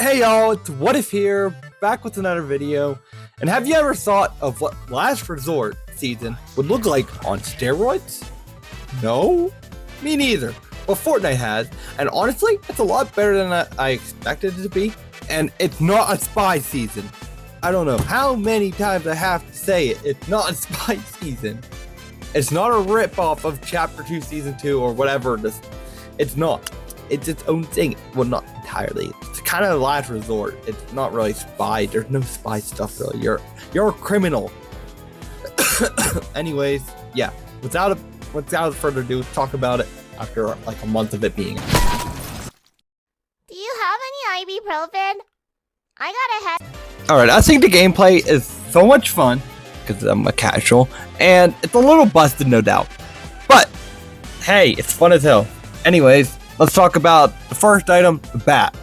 Hey y'all, it's What If here, back with another video. And have you ever thought of what Last Resort season would look like on steroids? No? Me neither. But Fortnite has, and honestly, it's a lot better than I expected it to be. And it's not a spy season. I don't know how many times I have to say it. It's not a spy season. It's not a rip-off of Chapter 2 Season 2 or whatever. It's not. It's its own thing. Well, not entirely. It's kind of Last Resort. It's not really spy. There's no spy stuff really. You're a criminal. Anyways, yeah. Without further ado, let's talk about it after like a month of it being. Do you have any ibuprofen? I got a head. Alright, I think the gameplay is so much fun because I'm a casual, and it's a little busted, no doubt. But hey, it's fun as hell. Anyways, let's talk about the first item, the bat.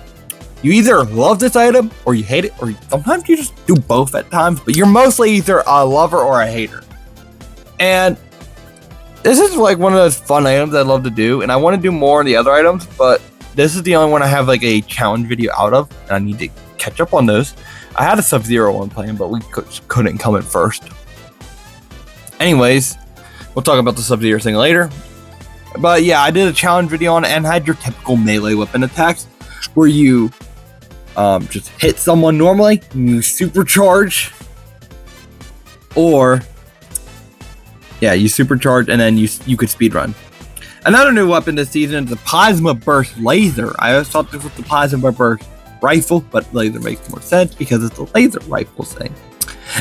You either love this item or you hate it, or sometimes you just do both at times, but you're mostly either a lover or a hater. And this is like one of those fun items I love to do, and I want to do more of the other items, but this is the only one I have like a challenge video out of, and I need to catch up on those. I had a Sub-Zero one planned, but we couldn't come in first. Anyways, we'll talk about the Sub-Zero thing later. But yeah, I did a challenge video on it and had your typical melee weapon attacks where you just hit someone normally and you supercharge, or yeah, you supercharge and then you could speedrun. Another new weapon this season is the Plasma Burst Laser. I always thought this was the Plasma Burst Rifle, but laser makes more sense because it's a laser rifle thing.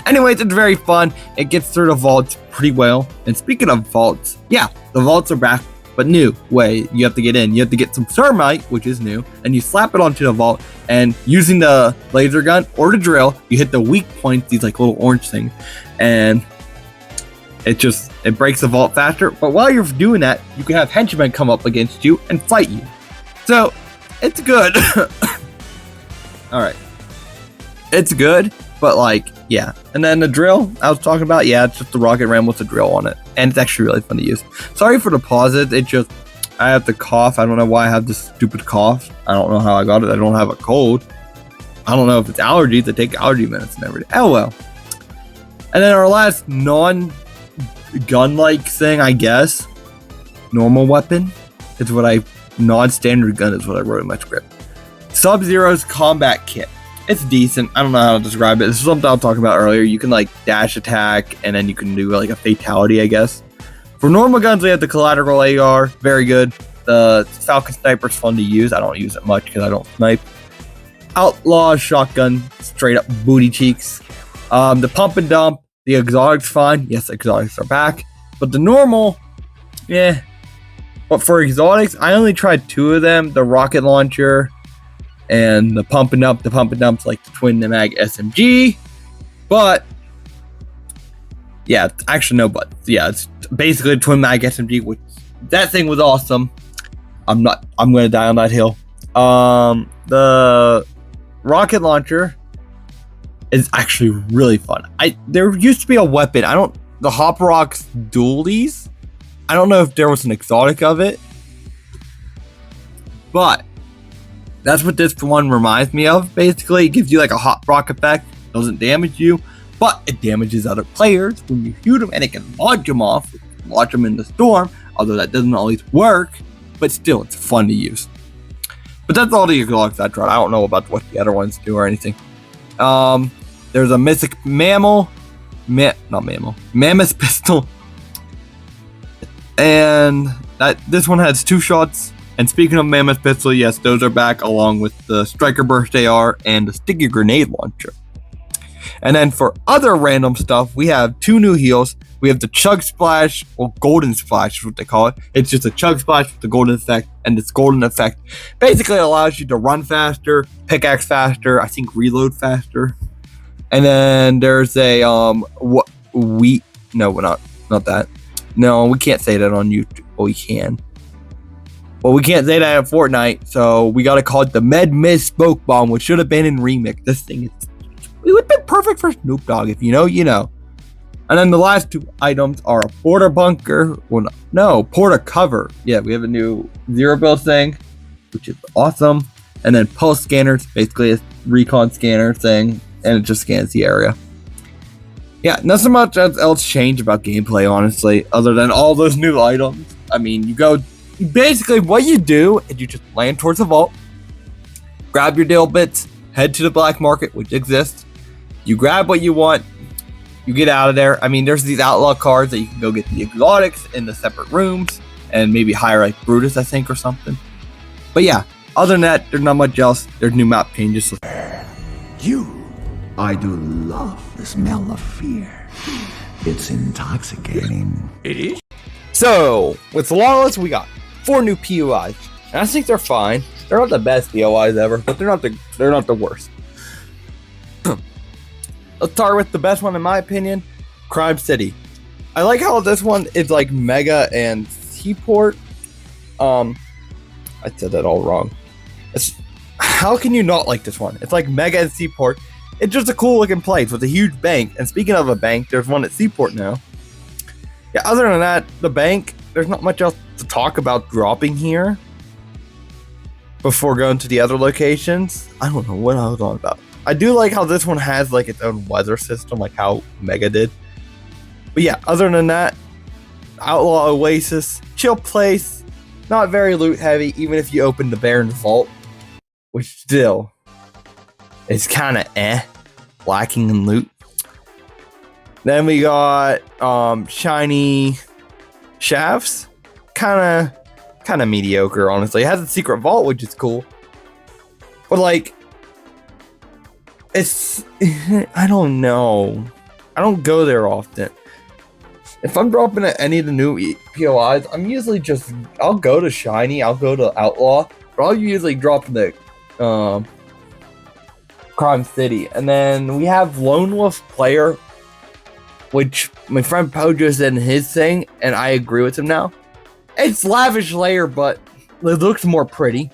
Anyways, it's very fun. It gets through the vaults pretty well. And speaking of vaults, yeah, the vaults are back, but new way. You have to get in. You have to get some thermite, which is new, and you slap it onto the vault, and using the laser gun or the drill, you hit the weak points, these like little orange things, and it breaks the vault faster. But while you're doing that, you can have henchmen come up against you and fight you. So it's good. All right, it's good, but like, yeah. And then the drill I was talking about, yeah, it's just the rocket ram with a drill on it, and it's actually really fun to use. Sorry for the pauses. It just, I have to cough. I don't know why I have this stupid cough. I don't know how I got it. I don't have a cold. I don't know if it's allergies. I take allergy medicine every day. Oh well. And then our last non-gun-like thing, I guess, normal weapon is what non-standard gun is what I wrote in my script. Sub-Zero's combat kit. It's decent. I don't know how to describe it. This is something I was talking about earlier. You can like dash attack, and then you can do like a fatality, I guess. For normal guns, we have the collateral AR. Very good. The Falcon Sniper's fun to use. I don't use it much because I don't snipe. Outlaw shotgun, straight up booty cheeks. The pump and dump. The exotics fine. Yes, exotics are back. But the normal, yeah. But for exotics, I only tried 2 of them. The rocket launcher and the pump and dump. The pump and dump's like the twin mag SMG, but yeah, actually no, but yeah, it's basically a twin mag SMG, which that thing was awesome. I'm gonna die on that hill. The rocket launcher is actually really fun. There used to be a weapon. The Hop Rocks dualies. I don't know if there was an exotic of it, but that's what this one reminds me of. Basically, it gives you like a hot rock effect. Doesn't damage you, but it damages other players when you shoot them, and it can launch them off, launch them in the storm. Although that doesn't always work, but still, it's fun to use. But that's all the exotics I tried. I don't know about what the other ones do or anything. There's a mythic mammoth pistol, and this one has 2 shots. And speaking of Mammoth Pistol, yes, those are back along with the Striker Burst AR and the Sticky Grenade Launcher. And then for other random stuff, we have 2 new heals. We have the Chug Splash, or Golden Splash is what they call it. It's just a Chug Splash with the golden effect, and this golden effect basically allows you to run faster, pickaxe faster, I think reload faster. And then there's a, no, we're not that. No, we can't say that on YouTube. Well, we can. Well, we can't say that in Fortnite, so we gotta call it the Med Miss Smoke Bomb, which should have been in Remix. This thing it would have been perfect for Snoop Dogg. If you know, you know. And then the last 2 items are a Porta Bunker. Well, no, Porta Cover. Yeah, we have a new Zero Build thing, which is awesome. And then pulse scanners, basically a recon scanner thing, and it just scans the area. Yeah, not so much else changed about gameplay, honestly, other than all those new items. I mean, basically what you do is you just land towards the vault, grab your deal bits, head to the black market, which exists. You grab what you want, you get out of there. I mean, there's these outlaw cards that you can go get the exotics in the separate rooms and maybe hire like Brutus, I think, or something. But yeah, other than that, there's not much else. There's new map changes. I do love the smell of fear. It's intoxicating. It is? So, with Lawless, we got 4 new POIs. And I think they're fine. They're not the best POIs ever, but they're not the worst. Let's start with the best one in my opinion, Crime City. I like how this one is like Mega and Seaport. I said that all wrong. How can you not like this one? It's like Mega and Seaport. It's just a cool looking place with a huge bank. And speaking of a bank, there's one at Seaport now. Yeah, other than that, the bank, there's not much else to talk about dropping here before going to the other locations. I don't know what I was on about. I do like how this one has like its own weather system, like how Mega did. But yeah, other than that, Outlaw Oasis, chill place, not very loot heavy, even if you open the Baron's Vault, which still is kind of lacking in loot. Then we got shiny shafts, kind of mediocre, honestly. It has a secret vault, which is cool, but like, it's I don't know. I don't go there often. If I'm dropping at any of the new POIs, I'm usually I'll go to shiny, I'll go to outlaw, but I'll usually drop the Crime City. And then we have Lone Wolf Player, which my friend Pojo said in his thing, and I agree with him now. It's Lavish Layer, but it looks more pretty.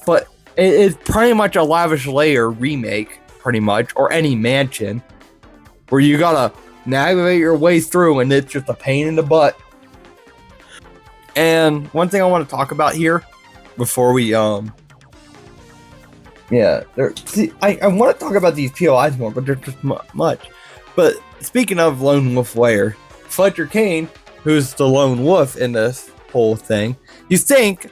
But it is pretty much a Lavish Layer remake, pretty much, or any mansion, where you gotta navigate your way through, and it's just a pain in the butt. And one thing I want to talk about here, before we I want to talk about these POIs more, but there's just much. But speaking of Lone Wolf Lair, Fletcher Kane, who's the lone wolf in this whole thing, you think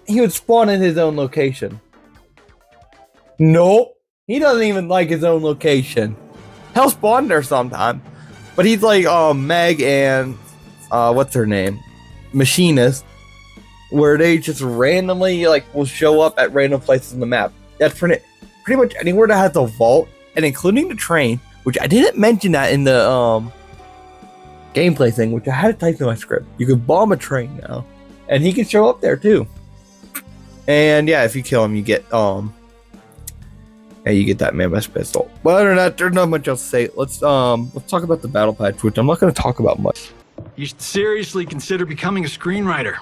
he would spawn in his own location? Nope, he doesn't even like his own location. He'll spawn there sometime, but he's like Meg and what's her name, Machinist, where they just randomly like will show up at random places on the map. That's pretty much anywhere that has a vault, and including the train, which I didn't mention that in the gameplay thing, which I had to type in my script. You can bomb a train now, and he can show up there too. And yeah, if you kill him, you get you get that mammoth pistol. But other than that, there's not much else to say. Let's talk about the battle patch, which I'm not going to talk about much. You should seriously consider becoming a screenwriter.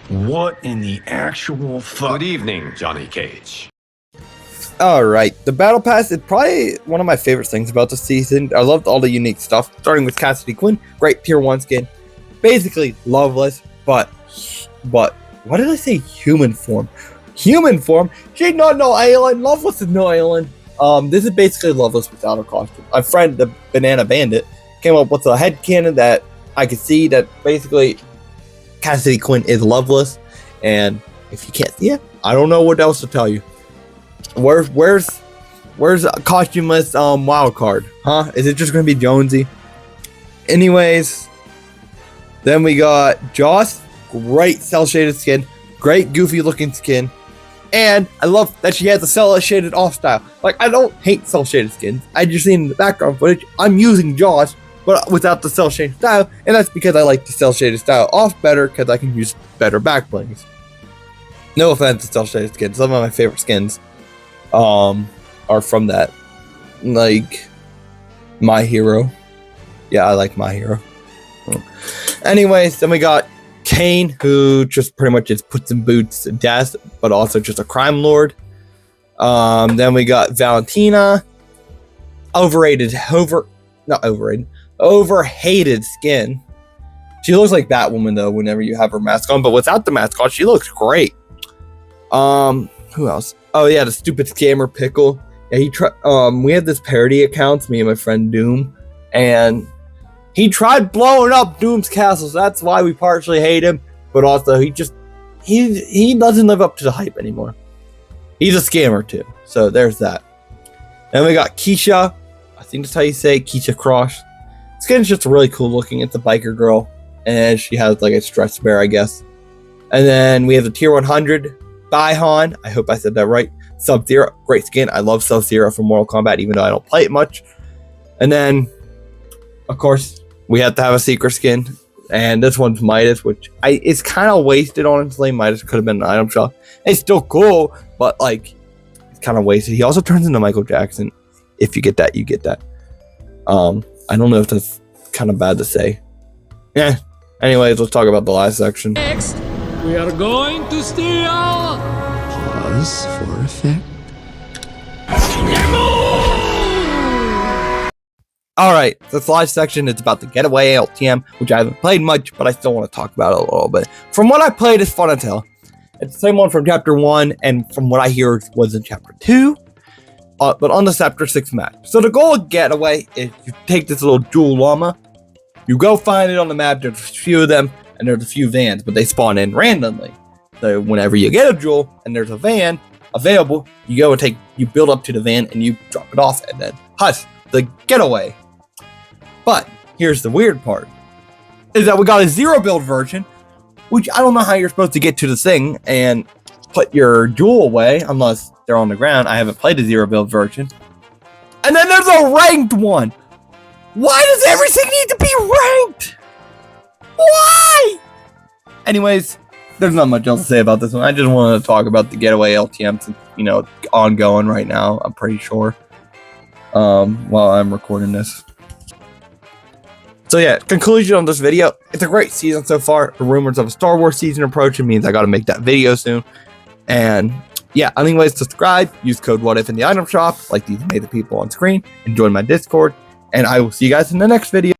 What in the actual fuck? Good evening, Johnny Cage. Alright, the battle pass is probably one of my favorite things about the season. I loved all the unique stuff, starting with Cassidy Quinn, great tier 1 skin. Basically Loveless, but what did I say? Human form. Human form? She's not no alien. Loveless is no alien. This is basically Loveless without a costume. My friend, the Banana Bandit, came up with a headcanon that I could see that basically Cassidy Quinn is Loveless, and if you can't see it, I don't know what else to tell you. Where's a costumeless wild card? Huh? Is it just gonna be Jonesy? Anyways, then we got Joss, great cell shaded skin, great goofy looking skin, and I love that she has a cell shaded off style. Like, I don't hate cell shaded skins. I just seen in the background footage I'm using Joss, but without the cell shaded style, and that's because I like the cell shaded style off better because I can use better back blings. No offense to cell shaded skins. Some of my favorite skins are from that, like My Hero. Yeah, I like My Hero. Anyways, then we got Kane, who just pretty much just puts in boots to death, but also just a crime lord. Then we got Valentina, overhated skin. She looks like Batwoman though whenever you have her mask on, but without the mask on, she looks great. Who else? Oh yeah, the stupid scammer Pickle. Yeah, we had this parody account, me and my friend Doom, and he tried blowing up Doom's castle, so that's why we partially hate him, but also he doesn't live up to the hype anymore. He's a scammer too, so there's that. Then we got Keisha, I think that's how you say it, Keisha Cross. Skin's just really cool looking. It's a biker girl, and she has like a stress bear, I guess. And then we have the tier 100, Baihan, I hope I said that right. Sub-Zero, great skin. I love Sub-Zero from Mortal Kombat, even though I don't play it much. And then, of course, we have to have a secret skin. And this one's Midas, which it's kind of wasted, honestly. Midas could have been an item shop. It's still cool, but like, it's kind of wasted. He also turns into Michael Jackson. If you get that, you get that. I don't know if that's kind of bad to say. Yeah. Anyways, let's talk about the last section. Next, we are going to steal. Pause for effect. Alright, this last section is about the Getaway LTM, which I haven't played much, but I still want to talk about it a little bit. From what I played, it's fun as hell. It's the same one from Chapter 1, and from what I hear, was in Chapter 2, but on the Chapter 6 map. So the goal of Getaway is you take this little jewel llama, you go find it on the map, there's a few of them, and there's a few vans, but they spawn in randomly. So whenever you get a jewel, and there's a van available, you go and you build up to the van, and you drop it off, and then hush, the Getaway. But here's the weird part, is that we got a zero build version, which I don't know how you're supposed to get to the thing and put your jewel away unless they're on the ground. I haven't played a zero build version. And then there's a ranked one. Why does everything need to be ranked? Why? Anyways, there's not much else to say about this one. I just wanted to talk about the Getaway LTM since, ongoing right now, I'm pretty sure, while I'm recording this. So yeah, conclusion on this video. It's a great season so far. The rumors of a Star Wars season approaching means I gotta make that video soon. And yeah, anyways, subscribe, use code WHATIF in the item shop, like these amazing people on screen, and join my Discord. And I will see you guys in the next video.